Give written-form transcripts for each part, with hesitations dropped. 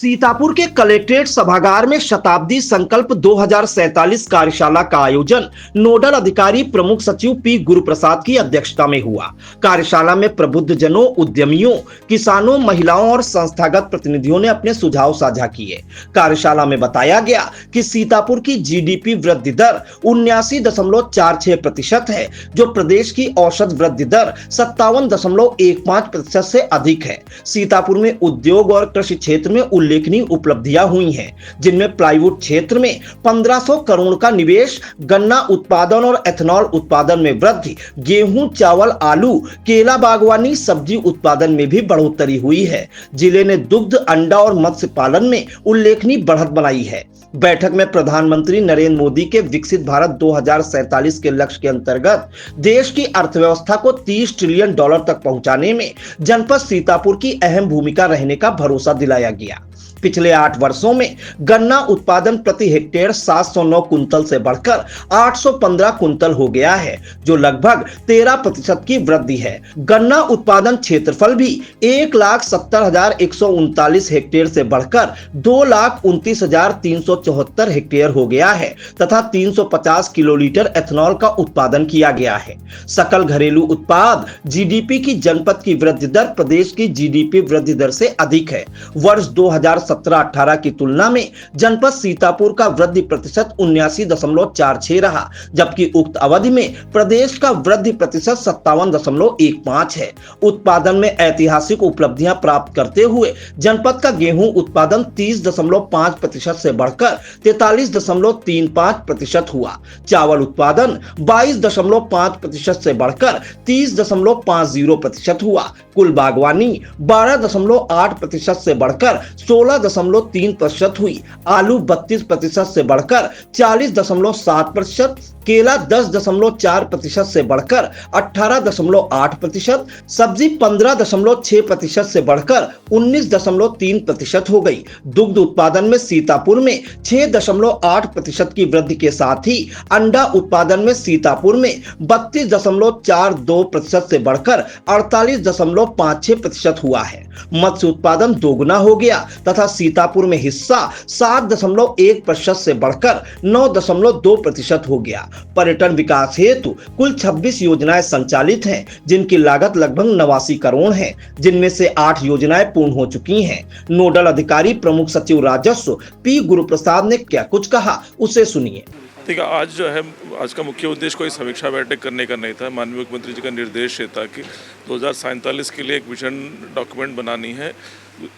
सीतापुर के कलेक्ट्रेट सभागार में शताब्दी संकल्प 2047 कार्यशाला का आयोजन नोडल अधिकारी प्रमुख सचिव पी गुरुप्रसाद की अध्यक्षता में हुआ। कार्यशाला में प्रबुद्ध जनों, उद्यमियों, किसानों, महिलाओं और संस्थागत प्रतिनिधियों ने अपने सुझाव साझा किए। कार्यशाला में बताया गया कि सीतापुर की जीडीपी वृद्धि दर 79.46% है, जो प्रदेश की औसत वृद्धि दर 57.15% से अधिक है। सीतापुर में उद्योग और कृषि क्षेत्र में उल्लेखनीय उपलब्धियां हुई हैं, जिनमें प्लाईवुड क्षेत्र में 1500 करोड़ का निवेश, गन्ना उत्पादन और एथेनॉल उत्पादन में वृद्धि, गेहूं, चावल, आलू, केला बागवानी, सब्जी उत्पादन में भी बढ़ोतरी हुई है। जिले ने दुग्ध, अंडा और मत्स्य पालन में उल्लेखनीय बढ़त बनाई है। बैठक में प्रधानमंत्री नरेंद्र मोदी के विकसित भारत 2047 के लक्ष्य के अंतर्गत देश की अर्थव्यवस्था को $30 ट्रिलियन तक पहुंचाने में जनपद सीतापुर की अहम भूमिका रहने का भरोसा दिलाया गया। पिछले 8 वर्षों में गन्ना उत्पादन प्रति हेक्टेयर 709 कुंतल से बढ़कर 815 कुंतल हो गया है, जो लगभग 13% की वृद्धि है। गन्ना उत्पादन क्षेत्रफल भी 1,70,139 हेक्टेयर से बढ़कर 2,29,374 हेक्टेयर हो गया है तथा 350 किलोलीटर एथेनॉल का उत्पादन किया गया है। सकल घरेलू उत्पाद जीडीपी की जनपद की वृद्धि दर प्रदेश की जीडीपी वृद्धि दर से अधिक है। वर्ष 2017-18 की तुलना में जनपद सीतापुर का वृद्धि प्रतिशत 79.46 रहा, जबकि उक्त अवधि में प्रदेश का वृद्धि प्रतिशत 57.15 है। उत्पादन में ऐतिहासिक उपलब्धियां प्राप्त करते हुए जनपद का गेहूं उत्पादन 30.5% से बढ़कर 43.35% हुआ। चावल उत्पादन 22.5% से बढ़कर 30.50% हुआ। कुल बागवानी 12.8% से बढ़कर 16.3% हुई। आलू 32% से बढ़कर 40.7%, केला 10.4% से बढ़कर 18.8%, सब्जी 15.6% से बढ़कर 19.3% हो गई। दुग्ध उत्पादन में सीतापुर में 6.8% की वृद्धि के साथ ही अंडा उत्पादन में सीतापुर में 32.42% से बढ़कर 48.56% हुआ है। मत्स्य उत्पादन दोगुना हो गया तथा सीतापुर में हिस्सा 7.1% से बढ़कर 9.2% हो गया। पर्यटन विकास हेतु कुल 26 योजनाएं संचालित हैं, जिनकी लागत लगभग 89 करोड़ है, जिनमें से 8 योजनाएं पूर्ण हो चुकी हैं। नोडल अधिकारी प्रमुख सचिव राजस्व पी गुरुप्रसाद ने क्या कुछ कहा, उसे सुनिए। ठीक है, आज जो है आज का मुख्य उद्देश्य कोई समीक्षा बैठक करने का नहीं था। माननीय मुख्यमंत्री जी का निर्देश ये था कि 2047 के लिए एक विजन डॉक्यूमेंट बनानी है।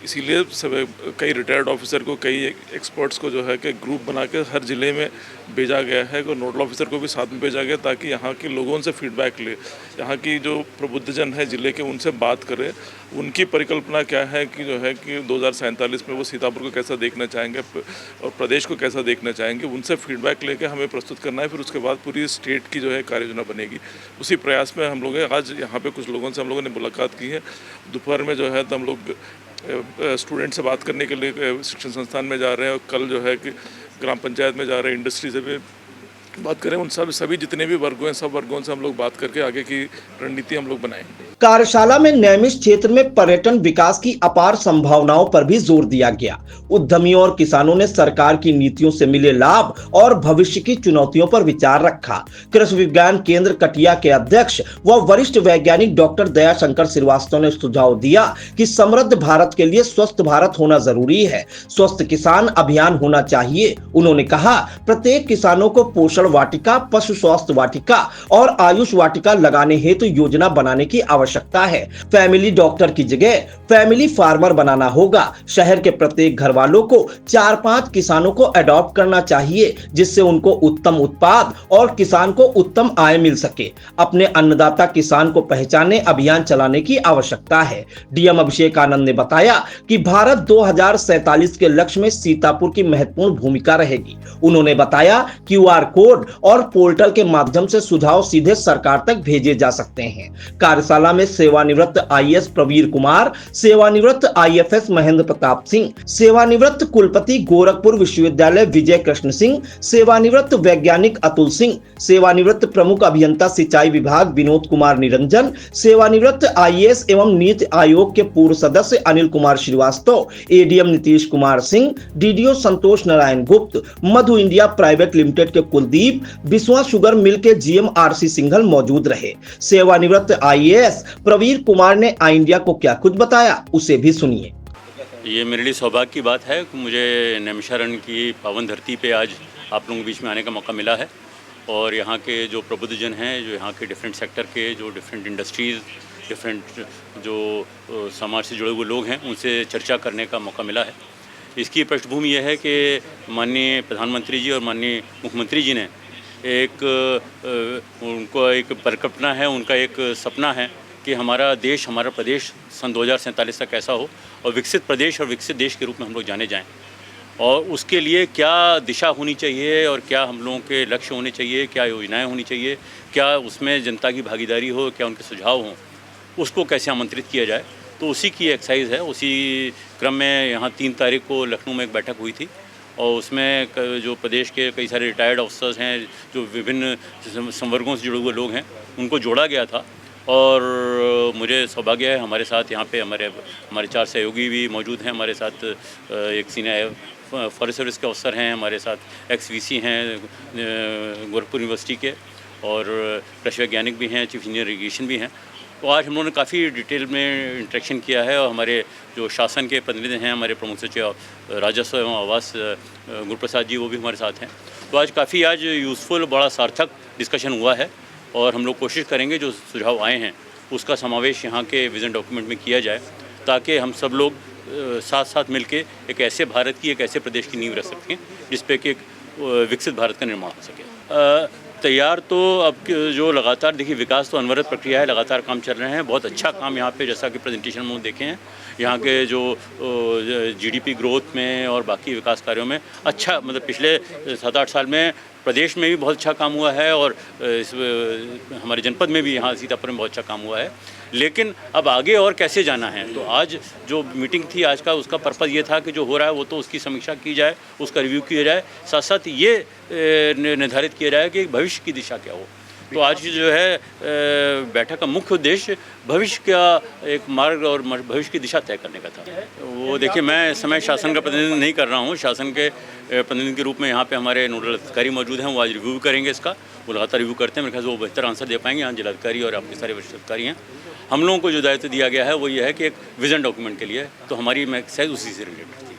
इसीलिए कई रिटायर्ड ऑफिसर को, कई एक्सपर्ट्स को जो है कि ग्रुप बना के हर ज़िले में भेजा गया है, और नोडल ऑफिसर को भी साथ में भेजा गया ताकि यहाँ के लोगों से फीडबैक ले, यहाँ की जो प्रबुद्धजन है ज़िले के, उनसे बात करें, उनकी परिकल्पना क्या है कि जो है कि 2047 में वो सीतापुर को कैसा देखना चाहेंगे और प्रदेश को कैसा देखना चाहेंगे, उनसे फीडबैक लेके हमें प्रस्तुत करना है। फिर उसके बाद पूरी स्टेट की जो है कार्य योजना बनेगी। उसी प्रयास में हम लोग आज यहाँ पे कुछ लोगों से हम लोगों ने मुलाकात की है। दोपहर में जो है तो हम लोग स्टूडेंट से बात करने के लिए शिक्षण संस्थान में जा रहे हैं, और कल जो है कि ग्राम पंचायत में जा रहे हैं, इंडस्ट्री से भी बात करें। उन सभी जितने भी वर्गों हैं, सब वर्गों से हम लोग बात करके आगे की रणनीति हम लोग बनाएंगे। कार्यशाला में नैमिष क्षेत्र में पर्यटन विकास की अपार संभावनाओं पर भी जोर दिया गया। उद्यमियों और किसानों ने सरकार की नीतियों से मिले लाभ और भविष्य की चुनौतियों पर विचार रखा। कृषि विज्ञान केंद्र कटिया के अध्यक्ष व वरिष्ठ वैज्ञानिक डॉक्टर दयाशंकर श्रीवास्तव ने सुझाव दिया कि समृद्ध भारत के लिए स्वस्थ भारत होना जरूरी है। स्वस्थ किसान अभियान होना चाहिए। उन्होंने कहा, प्रत्येक किसानों को पोषण वाटिका, पशु स्वास्थ्य वाटिका और आयुष वाटिका लगाने हेतु योजना बनाने की आवश्यकता है। फैमिली डॉक्टर की जगह फैमिली फार्मर बनाना होगा। शहर के प्रत्येक घर वालों को 4-5 किसानों को अडॉप्ट करना चाहिए, जिससे उनको उत्तम उत्पाद और किसान को उत्तम आय मिल सके। अपने अन्नदाता किसान को पहचाने अभियान चलाने की आवश्यकता है। डीएम अभिषेक आनंद ने बताया कि भारत 2047 के लक्ष्य में सीतापुर की महत्वपूर्ण भूमिका रहेगी। उन्होंने बताया, QR कोड बोर्ड और पोर्टल के माध्यम से सुझाव सीधे सरकार तक भेजे जा सकते हैं। कार्यशाला में सेवानिवृत्त आईएएस प्रवीर कुमार, सेवानिवृत्त आईएफएस महेंद्र प्रताप सिंह, सेवानिवृत्त कुलपति गोरखपुर विश्वविद्यालय विजय कृष्ण सिंह, सेवानिवृत्त वैज्ञानिक अतुल सिंह, सेवानिवृत्त प्रमुख अभियंता सिंचाई विभाग विनोद कुमार निरंजन, सेवानिवृत्त आईएएस एवं नीति आयोग के पूर्व सदस्य अनिल कुमार श्रीवास्तव, एडीएम नीतीश कुमार सिंह, डीडीओ संतोष नारायण गुप्त, मधु इंडिया प्राइवेट लिमिटेड के कुलदीप, बिस्वा शुगर मिल के जीएम आरसी सिंघल मौजूद रहे। सेवानिवृत्त आईएएस प्रवीर कुमार ने आई इंडिया को क्या कुछ बताया, उसे भी सुनिए। ये मेरे लिए सौभाग्य की बात है कि मुझे नैमिषारण्य की पावन धरती पे आज आप लोगों के बीच में आने का मौका मिला है और यहाँ के जो प्रबुद्धजन हैं, जो यहाँ के डिफरेंट सेक्टर के, जो डिफरेंट इंडस्ट्रीज़, डिफरेंट जो समाज से जुड़े हुए लोग हैं, उनसे चर्चा करने का मौका मिला है। इसकी पृष्ठभूमि यह है कि माननीय प्रधानमंत्री जी और माननीय मुख्यमंत्री जी ने उनको एक परिकल्पना है, उनका एक सपना है कि हमारा देश, हमारा प्रदेश सन 2047 तक ऐसा हो और विकसित प्रदेश और विकसित देश के रूप में हम लोग जाने जाएं। और उसके लिए क्या दिशा होनी चाहिए और क्या हम लोगों के लक्ष्य होने चाहिए, क्या योजनाएं होनी चाहिए, क्या उसमें जनता की भागीदारी हो, क्या उनके सुझाव हों, उसको कैसे आमंत्रित किया जाए। तो उसी की एक्सरसाइज है। उसी क्रम में यहाँ 3 तारीख को लखनऊ में एक बैठक हुई थी और उसमें जो प्रदेश के कई सारे रिटायर्ड ऑफिसर्स हैं, जो विभिन्न संवर्गों से जुड़े हुए लोग हैं, उनको जोड़ा गया था। और मुझे सौभाग्य है, हमारे साथ यहाँ पे हमारे 4 सहयोगी भी मौजूद हैं। हमारे साथ एक सीनियर फॉरेस्ट सर्विस के अफसर हैं, हमारे साथ एक्स-वीसी हैं गोरखपुर यूनिवर्सिटी के, और कृषि वैज्ञानिक भी हैं, चीफ इंजीनियर इरीगेशन भी हैं। तो आज हम लोगों ने काफ़ी डिटेल में इंटरेक्शन किया है और हमारे जो शासन के प्रतिनिधि हैं, हमारे प्रमुख सचिव राजस्व एवं आवास गुरुप्रसाद जी, वो भी हमारे साथ हैं। तो आज काफ़ी यूज़फुल, बड़ा सार्थक डिस्कशन हुआ है और हम लोग कोशिश करेंगे जो सुझाव आए हैं उसका समावेश यहाँ के विज़न डॉक्यूमेंट में किया जाए, ताकि हम सब लोग साथ साथ मिलके एक ऐसे भारत की, एक ऐसे प्रदेश की नींव रख सकें जिस पे कि एक विकसित भारत का निर्माण हो सके। तैयार तो अब जो लगातार, देखिए, विकास तो अनवरत प्रक्रिया है, लगातार काम चल रहे हैं। बहुत अच्छा काम यहाँ पे, जैसा कि प्रेजेंटेशन में देखे हैं, यहाँ के जो जीडीपी ग्रोथ में और बाकी विकास कार्यों में अच्छा, मतलब पिछले 7-8 साल में प्रदेश में भी बहुत अच्छा काम हुआ है और हमारे जनपद में भी, यहाँ सीतापुर में बहुत अच्छा काम हुआ है। लेकिन अब आगे और कैसे जाना है, तो आज जो मीटिंग थी आज का, उसका पर्पज़ ये था कि जो हो रहा है वो तो उसकी समीक्षा की जाए, उसका रिव्यू किया जाए, साथ साथ ये निर्धारित किया जाए कि भविष्य की दिशा क्या हो। तो आज जो है बैठक का मुख्य उद्देश्य भविष्य का एक मार्ग और भविष्य की दिशा तय करने का था। वो देखिए, मैं इस समय शासन का प्रतिनिधित्व नहीं कर रहा हूँ। शासन के प्रतिनिधि के रूप में यहाँ पे हमारे नोडल अधिकारी मौजूद हैं, वो आज रिव्यू करेंगे इसका। वो लगातार रिव्यू करते हैं, मेरे ख्याल से वो बेहतर आंसर दे पाएंगे। यहाँ जिलाधिकारी और आपके सारे वरिष्ठ अधिकारी हैं। हम लोगों को जो दायित्व दिया गया है वो ये है कि एक विज़न डॉक्यूमेंट के लिए, तो हमारी एक्सरसाइज उसी से रिलेटेड थी।